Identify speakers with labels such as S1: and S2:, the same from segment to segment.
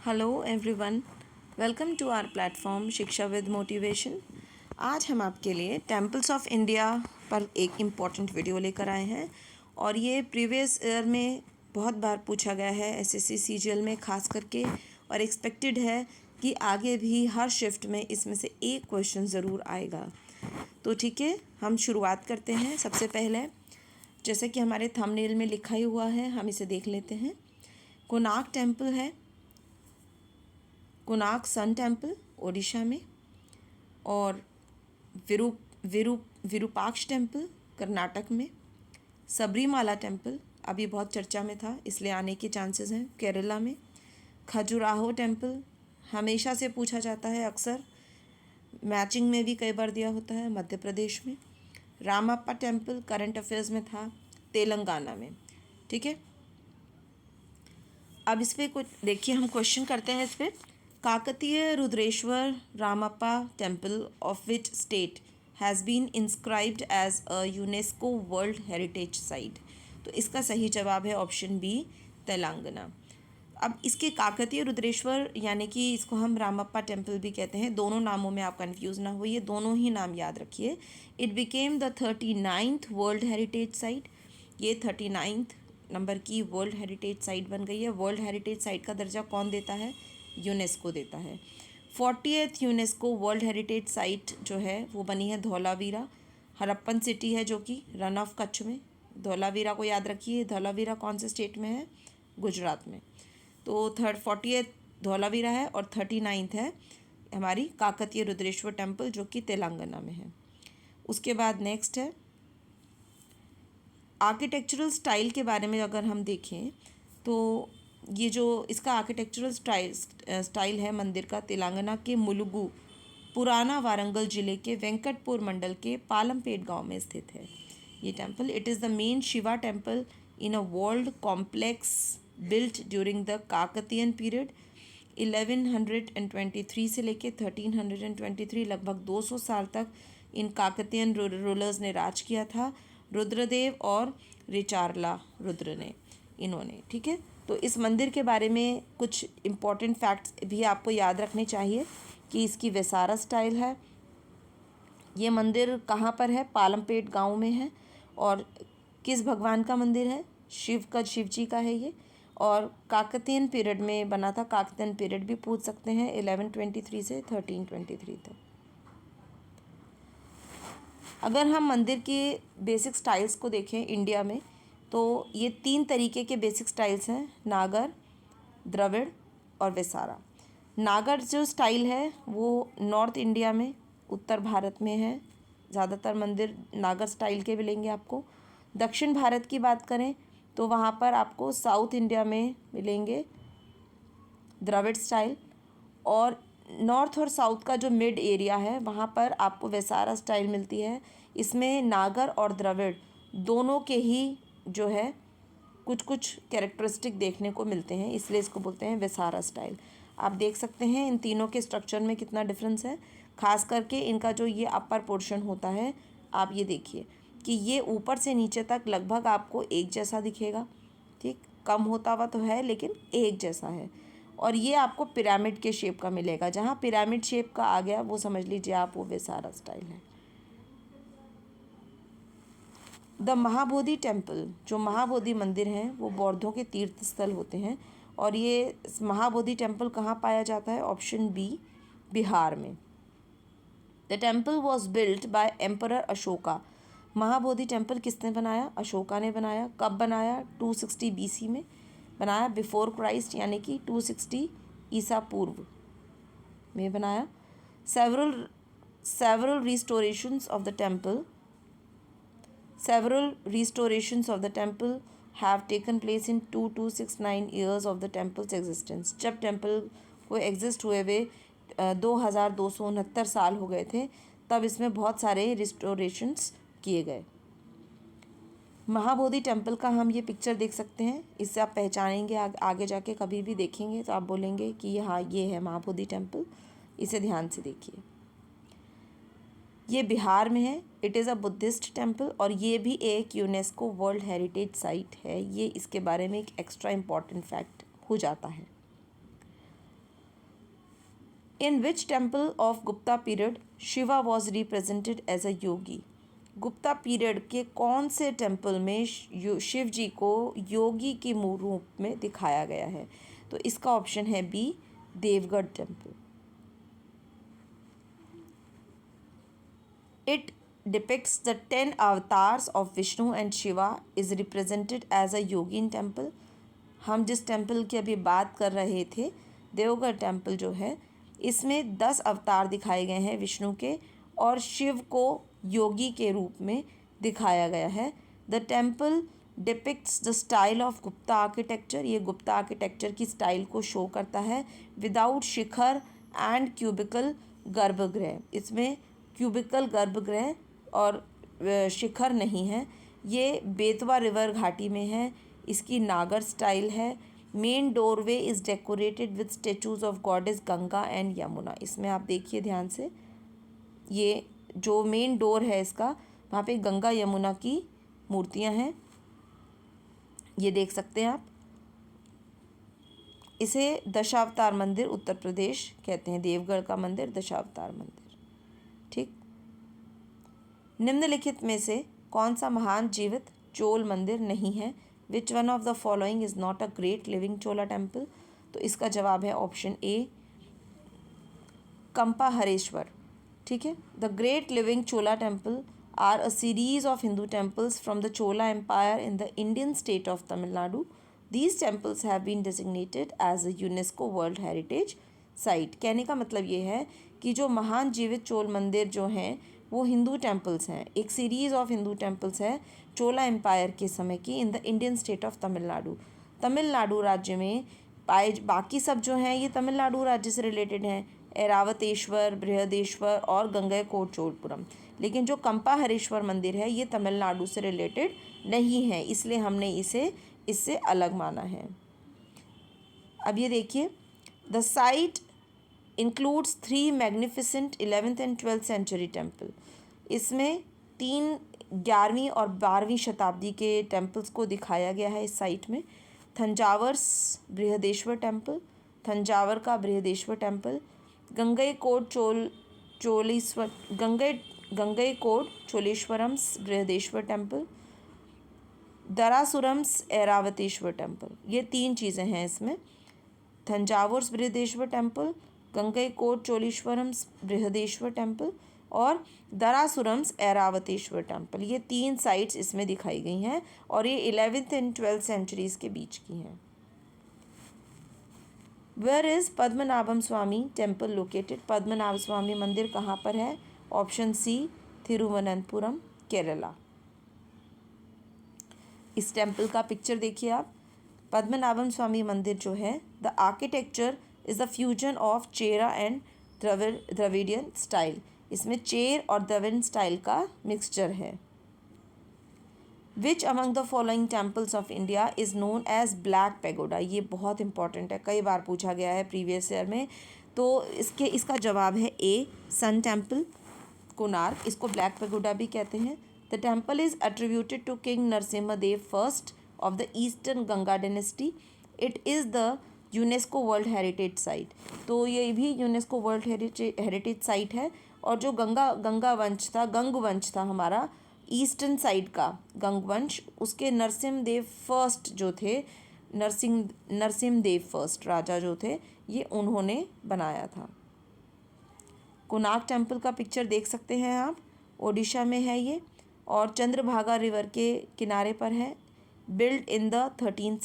S1: Hello everyone, welcome to our platform Shiksha with motivation. आज हम आपके लिए टेम्पल्स ऑफ इंडिया पर एक इम्पॉर्टेंट वीडियो लेकर आए हैं और ये प्रीवियस ईयर में बहुत बार पूछा गया है एसएससी सीजीएल में खास करके, और एक्सपेक्टेड है कि आगे भी हर शिफ्ट में इसमें से एक क्वेश्चन ज़रूर आएगा। तो ठीक है, हम शुरुआत करते हैं। सबसे पहले जैसे कि हमारे थंबनेल में लिखा ही हुआ है, हम इसे देख लेते हैं। कोणार्क टेम्पल है, कोणार्क सन टेम्पल ओडिशा में, और विरूपाक्ष टेम्पल कर्नाटक में। सबरीमाला टेम्पल अभी बहुत चर्चा में था, इसलिए आने के चांसेस हैं, केरला में। खजुराहो टेम्पल हमेशा से पूछा जाता है, अक्सर मैचिंग में भी कई बार दिया होता है, मध्य प्रदेश में। रामप्पा टेम्पल करंट अफेयर्स में था, तेलंगाना में। ठीक है, अब इस पर कुछ देखिए, हम क्वेश्चन करते हैं इस पर। Kakatiya Rudreshwara Ramappa temple of which state has been inscribed as a UNESCO world heritage site. तो इसका सही जवाब है ऑप्शन बी, तेलंगाना। अब इसके काकतीय रुद्रेश्वर यानी कि इसको हम रामप्पा टेम्पल भी कहते हैं, दोनों नामों में आप कंफ्यूज ना होइए, दोनों ही नाम याद रखिए। It became the 39th world heritage site. ये 39th नंबर की वर्ल्ड हेरिटेज साइट बन गई है। वर्ल्ड हेरिटेज साइट का दर्जा कौन देता है? यूनेस्को देता है। 40th UNESCO world heritage site जो है वो बनी है धौलावीरा, हरप्पन सिटी है जो कि रन ऑफ कच्छ में। धौलावीरा को याद रखिए, धौलावीरा कौन से स्टेट में है? गुजरात में। तो 40th धौलावीरा है और 39th है हमारी काकतीय रुद्रेश्वर टेम्पल जो कि तेलंगाना में है। उसके बाद नेक्स्ट है आर्किटेक्चरल स्टाइल के बारे में। अगर हम देखें तो ये जो इसका आर्किटेक्चरल स्टाइल है मंदिर का, तेलंगाना के मुलुगु पुराना वारंगल जिले के वेंकटपुर मंडल के पालमपेट गांव में स्थित है ये temple. It is the main Shiva temple in a world complex built during the Kakatiyan period 1123 से लेके 1323, लगभग 200 साल तक इन काकतीयन रूलर्स ने राज किया था। रुद्रदेव और रिचारला रुद्र ने, इन्होंने। ठीक है, तो इस मंदिर के बारे में कुछ इम्पॉर्टेंट फैक्ट्स भी आपको याद रखने चाहिए कि इसकी वेसारा स्टाइल है। ये मंदिर कहाँ पर है? पालमपेट गांव में है। और किस भगवान का मंदिर है? शिव जी का है ये। और काकतीयन पीरियड में बना था, काकतीयन पीरियड भी पूछ सकते हैं, 1123 से 1323 तक। अगर हम मंदिर के बेसिक स्टाइल्स को देखें इंडिया में, तो ये 3 तरीके के बेसिक स्टाइल्स हैं, नागर, द्रविड़ और वेसारा। नागर जो स्टाइल है वो नॉर्थ इंडिया में, उत्तर भारत में है। ज़्यादातर मंदिर नागर स्टाइल के मिलेंगे आपको। दक्षिण भारत की बात करें तो वहाँ पर आपको साउथ इंडिया में मिलेंगे द्रविड़ स्टाइल, और नॉर्थ और साउथ का जो मिड एरिया है वहाँ पर आपको वेसारा स्टाइल मिलती है। इसमें नागर और द्रविड़ दोनों के ही जो है कुछ कुछ कैरेक्टरिस्टिक देखने को मिलते हैं, इसलिए इसको बोलते हैं वेसारा स्टाइल। आप देख सकते हैं इन तीनों के स्ट्रक्चर में कितना डिफरेंस है, खास करके इनका जो ये अपर पोर्शन होता है। आप ये देखिए कि ये ऊपर से नीचे तक लगभग आपको एक जैसा दिखेगा। ठीक, कम होता हुआ तो है लेकिन एक जैसा है। और ये आपको पिरामिड के शेप का मिलेगा, जहाँ पिरामिड शेप का आ गया वो समझ लीजिए आप वो वेसारा स्टाइल है। द महाबोधि टेम्पल, जो महाबोधि मंदिर हैं वो बौद्धों के तीर्थ स्थल होते हैं। और ये महाबोधि टेम्पल कहाँ पाया जाता है? ऑप्शन बी, बिहार में। The temple was built by emperor Ashoka. Mahabodhi temple किसने बनाया? अशोका ने बनाया। कब बनाया? 260 BC में बनाया, बिफोर क्राइस्ट, यानी कि 260 ईसा पूर्व में बनाया। Several restorations of the temple have taken place in 2269 years of the temple's existence। जब टेम्पल को एग्जिस्ट हुए हुए 2269 साल हो गए थे, तब इसमें बहुत सारे रिस्टोरेशंस किए गए। महाबोधि टेम्पल का हम ये पिक्चर देख सकते हैं, इससे आप पहचानेंगे, आगे जाके कभी भी देखेंगे तो आप बोलेंगे कि हाँ ये है महाबोधि टेम्पल। इसे ध्यान से देखिए, ये बिहार में है। It is a Buddhist temple और ये भी एक यूनेस्को वर्ल्ड हेरिटेज साइट है। ये इसके बारे में एक एक्स्ट्रा इम्पॉर्टेंट फैक्ट हो जाता है। In which temple of Gupta period Shiva was represented as a yogi? Gupta period के कौन से टेम्पल में शिव जी को योगी के रूप में दिखाया गया है? तो इसका ऑप्शन है B, Deogarh temple. It depicts the 10 avatars of Vishnu and Shiva is represented as a yogin temple। हम जिस टेम्पल की अभी बात कर रहे थे, देवगढ़ टेम्पल जो है, इसमें 10 अवतार दिखाए गए हैं विष्णु के, और शिव को योगी के रूप में दिखाया गया है। The temple depicts the style of Gupta architecture. ये गुप्ता आर्किटेक्चर की स्टाइल को शो करता है। विदाउट शिखर एंड क्यूबिकल गर्भगृह, इसमें क्यूबिकल गर्भगृह और शिखर नहीं है। ये बेतवा रिवर घाटी में है। इसकी नागर स्टाइल है। Main doorway is decorated with statues of goddess Ganga and Yamuna. इसमें आप देखिए ध्यान से, ये जो मेन डोर है इसका, वहाँ पे गंगा यमुना की मूर्तियाँ हैं, ये देख सकते हैं आप। इसे दशावतार मंदिर उत्तर प्रदेश कहते हैं। देवगढ़ का मंदिर दशावतार मंदिर। ठीक। निम्नलिखित में से कौन सा महान जीवित चोल मंदिर नहीं है? Which one of the following is not a great living Chola temple? तो इसका जवाब है ऑप्शन ए, कंपा हरेश्वर। ठीक है। The great living Chola temple are a series of Hindu temples from the Chola empire in the Indian state of Tamil Nadu. These temples have been designated as a UNESCO world heritage site. कहने का मतलब ये है कि जो महान जीवित चोल मंदिर जो हैं वो हिंदू टेम्पल्स हैं, एक सीरीज़ ऑफ हिंदू टेम्पल्स है चोला एम्पायर के समय की, इन the Indian state of Tamil Nadu. Tamil Nadu राज्य में पाए, बाकी सब जो हैं ये तमिलनाडु राज्य से रिलेटेड हैं, ऐरावतेश्वर, बृहदेश्वर और गंगैकोट चोलपुरम। लेकिन जो कंपा हरेश्वर मंदिर है ये तमिलनाडु से रिलेटेड नहीं है, इसलिए हमने इसे इससे अलग माना है। अब ये देखिए, the site includes 3 magnificent 11th and 12th century temple। इसमें 3 11वीं और 12वीं शताब्दी के टेम्पल्स को दिखाया गया है इस साइट में। थंजावर्स बृहदेश्वर टेम्पल, थंजावर का Brihadeeswara temple, Gangaikonda Choleshwarams Brihadeeswara temple, Darasurams Airavatesvara temple. ये 3 चीज़ें हैं इसमें, थंजावुर बृहदेश्वर टेम्पल, गंगैकोट चोलेश्वरम बृहदेश्वर टेम्पल और दरासुरम्स ऐरावतेश्वर टेम्पल। ये 3 साइट्स इसमें दिखाई गई हैं और ये 11th एंड 12th सेंचुरीज़ के बीच की हैं। Where is Padmanabham Swami temple located? Padmanabha Swami मंदिर कहाँ पर है? Option C, Thiruvananthapuram, Kerala. इस टेम्पल का पिक्चर देखिए आप। पद्मनाभम स्वामी मंदिर जो है, the architecture is the fusion of Chera and Dravidian style. इसमें चेर और द्रविडियन स्टाइल का मिक्सचर है। Which among the following temples of India is known as black pagoda? ये बहुत इंपॉर्टेंट है, कई बार पूछा गया है प्रीवियस ईयर में। तो इसका जवाब है ए, सन टेम्पल, कोणार्क। इसको ब्लैक पैगोडा भी कहते हैं। The temple is attributed to king Narasimha Deva first of the eastern Ganga dynasty. It is the UNESCO world heritage site. तो ये भी यूनेस्को वर्ल्ड हेरिटेज साइट है। और जो गंगा वंश था हमारा ईस्टर्न साइड का गंगवंश, उसके नरसिम्हा देव फर्स्ट जो थे, नरसिम्हा देव फर्स्ट राजा जो थे, ये उन्होंने बनाया था। कोणार्क टेम्पल का पिक्चर देख सकते हैं आप, ओडिशा में है ये और चंद्रभागा रिवर के किनारे पर है। Build in the 13th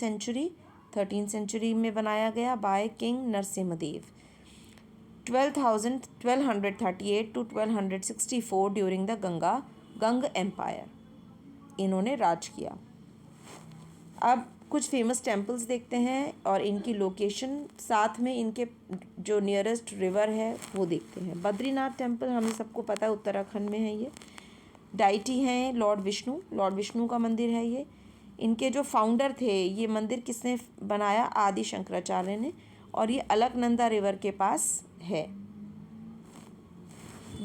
S1: century में बनाया गया by king Narasimha Deva. 1238 to 1264 during the Ganga empire इन्होंने राज किया। अब कुछ फेमस टेम्पल्स देखते हैं और इनकी लोकेशन, साथ में इनके जो नियरेस्ट रिवर है वो देखते हैं। बद्रीनाथ टेम्पल हमें सबको पता है उत्तराखंड में है ये। डाइटी हैं लॉर्ड विष्णु का मंदिर है ये। इनके जो फाउंडर थे, ये मंदिर किसने बनाया? आदि शंकराचार्य ने, और ये अलकनंदा रिवर के पास है।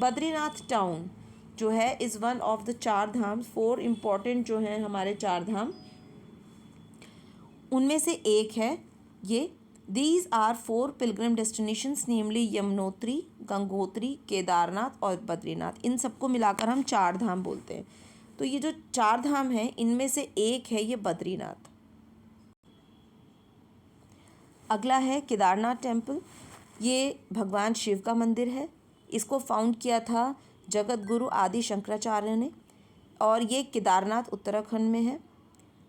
S1: बद्रीनाथ टाउन जो है is one of the 4 Dham. 4 important जो हैं हमारे 4 धाम, उनमें से एक है ये। These are 4 pilgrim destinations namely Yamunotri, Gangotri, Kedarnath और बद्रीनाथ। इन सबको मिलाकर हम 4 धाम बोलते हैं। तो ये जो 4 धाम हैं इनमें से एक है ये बद्रीनाथ। अगला है केदारनाथ टेम्पल। ये भगवान शिव का मंदिर है। इसको फाउंड किया था जगत गुरु आदि शंकराचार्य ने और ये केदारनाथ उत्तराखंड में है।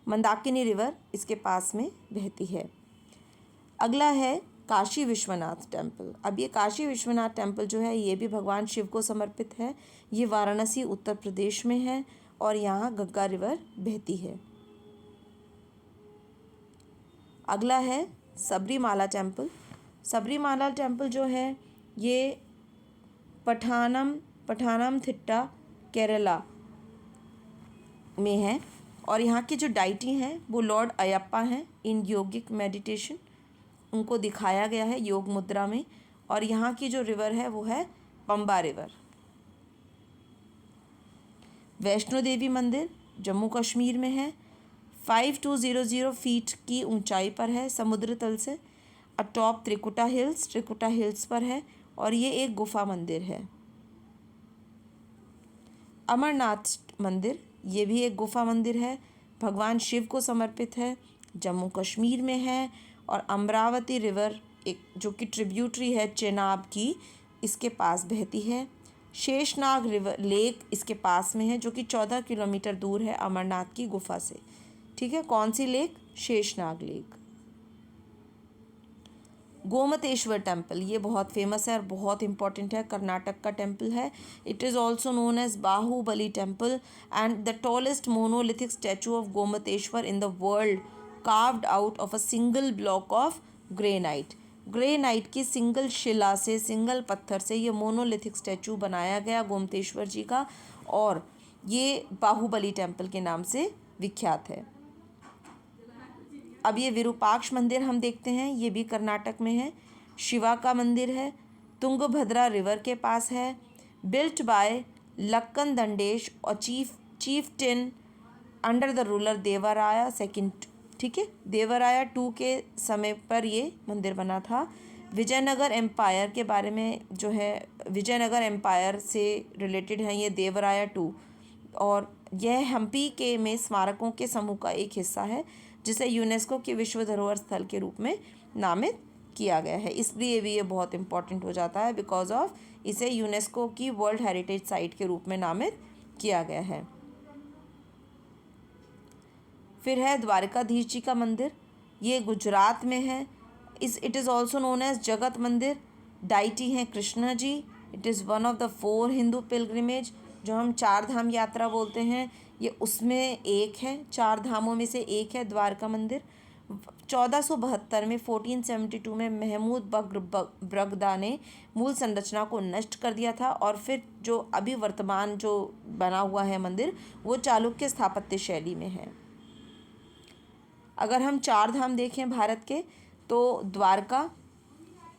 S1: मंदाकिनी रिवर इसके पास में बहती है। अगला है काशी विश्वनाथ टेम्पल। अब ये काशी विश्वनाथ टेम्पल जो है ये भी भगवान शिव को समर्पित है। ये वाराणसी उत्तर प्रदेश में है और यहाँ गंगा रिवर बहती है। अगला है सबरीमाला टेम्पल। सबरीमाला टेम्पल जो है ये पठानमथिट्टा केरला में है और यहाँ की जो डाइटी हैं वो लॉर्ड अयप्पा हैं इन योगिक मेडिटेशन। उनको दिखाया गया है योग मुद्रा में। और यहाँ की जो रिवर है वो है पंबा रिवर। वैष्णो देवी मंदिर जम्मू कश्मीर में है। 5200 फीट की ऊंचाई पर है समुद्र तल से। अटॉप त्रिकुटा हिल्स पर है और ये एक गुफा मंदिर है। अमरनाथ मंदिर ये भी एक गुफा मंदिर है, भगवान शिव को समर्पित है, जम्मू कश्मीर में है। और अमरावती रिवर एक जो कि ट्रिब्यूटरी है चेनाब की, इसके पास बहती है। शेषनाग रिवर लेक इसके पास में है जो कि 14 किलोमीटर दूर है अमरनाथ की गुफा से। ठीक है, कौन सी lake? Sheshnag lake. Gomateshwara temple ये बहुत फेमस है और बहुत इंपॉर्टेंट है, कर्नाटक का टेम्पल है। It is also known as Bahubali temple and the tallest monolithic statue of Gomateshwara in the world, carved out of a single block of granite. Granite की सिंगल शिला से, सिंगल पत्थर से ये मोनोलिथिक स्टैचू बनाया गया गोमतेश्वर जी का और ये बाहुबली टेम्पल के नाम से विख्यात है। अब ये विरूपाक्ष मंदिर हम देखते हैं, ये भी कर्नाटक में है। शिवा का मंदिर है, तुंगभद्रा रिवर के पास है। बिल्ट बाय लक्कन दंडेश और चीफटेन अंडर द रूलर देवराया सेकंड। ठीक है, देवराया 2 के समय पर ये मंदिर बना था। विजयनगर एम्पायर के बारे में जो है, विजयनगर एम्पायर से रिलेटेड है ये देवराया 2 और यह हम्पी के में स्मारकों के समूह का एक हिस्सा है जिसे यूनेस्को के विश्व धरोहर स्थल के रूप में नामित किया गया है। इसलिए भी ये बहुत इंपॉर्टेंट हो जाता है बिकॉज ऑफ इसे यूनेस्को की वर्ल्ड हेरिटेज साइट के रूप में नामित किया गया है। फिर है द्वारकाधीश जी का मंदिर, ये गुजरात में है। It is also known as Jagat Mandir. Deity हैं Krishna ji. It is one of the 4 Hindu pilgrimage जो हम 4 धाम यात्रा बोलते हैं, ये उसमें एक है, 4 धामों में से एक है द्वारका मंदिर। 1472 में 1472 में महमूद बगदा ने मूल संरचना को नष्ट कर दिया था और फिर जो अभी वर्तमान जो बना हुआ है मंदिर वो चालुक्य स्थापत्य शैली में है। अगर हम 4 धाम देखें भारत के तो द्वारका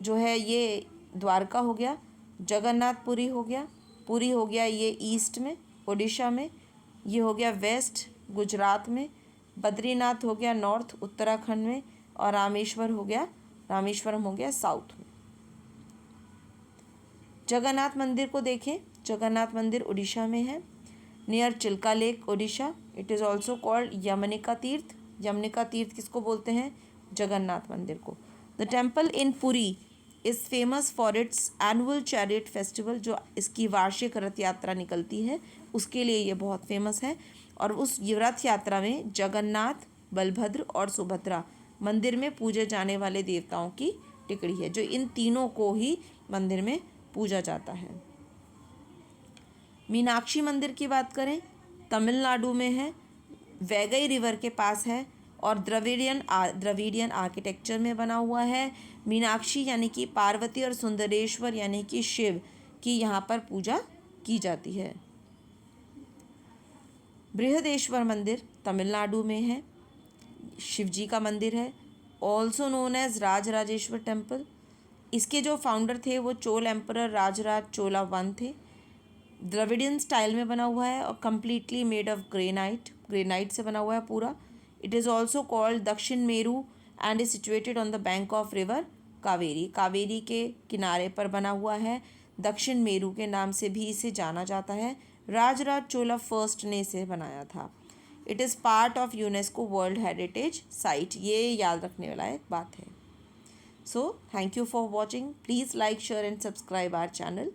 S1: जो है ये द्वारका हो गया, जगन्नाथपुरी हो गया, पुरी हो गया ये ईस्ट में उड़ीसा में, ये हो गया वेस्ट गुजरात में, बद्रीनाथ हो गया नॉर्थ उत्तराखंड में और रामेश्वरम हो गया साउथ में। जगन्नाथ मंदिर को देखें, जगन्नाथ मंदिर उड़ीसा में है, near Chilika lake Orissa. It is also called Yamanika Tirtha. Yamanika Tirtha किसको बोलते हैं? जगन्नाथ मंदिर को। The temple in Puri is famous for its annual chariot festival, जो इसकी वार्षिक रथ यात्रा निकलती है उसके लिए ये बहुत फेमस है। और उस रथ यात्रा में जगन्नाथ, बलभद्र और सुभद्रा मंदिर में पूजे जाने वाले देवताओं की टिकड़ी है, जो इन तीनों को ही मंदिर में पूजा जाता है। मीनाक्षी मंदिर की बात करें, तमिलनाडु में है, वैगई रिवर के पास है और द्रविडियन आर्किटेक्चर में बना हुआ है। मीनाक्षी यानी कि पार्वती और सुंदरेश्वर यानी कि शिव की यहाँ पर पूजा की जाती है। बृहदेश्वर मंदिर तमिलनाडु में है, शिवजी का मंदिर है, also known as Rajarajeshwara temple. इसके जो फाउंडर थे वो चोल एम्परर राजराज चोला 1 थे। द्रविडियन स्टाइल में बना हुआ है और कम्प्लीटली मेड ऑफ ग्रेनाइट से बना हुआ है पूरा। इट इज़ ऑल्सो कॉल्ड दक्षिण Meru and is situated on the bank of river Kaveri. Kaveri के किनारे पर बना हुआ है। दक्षिण मेरू के नाम से भी इसे जाना जाता है। राजराज चोला फर्स्ट ने इसे बनाया था। It is part of UNESCO world heritage site. ये याद रखने वाला एक बात है। So thank you for watching. Please like share and subscribe our channel.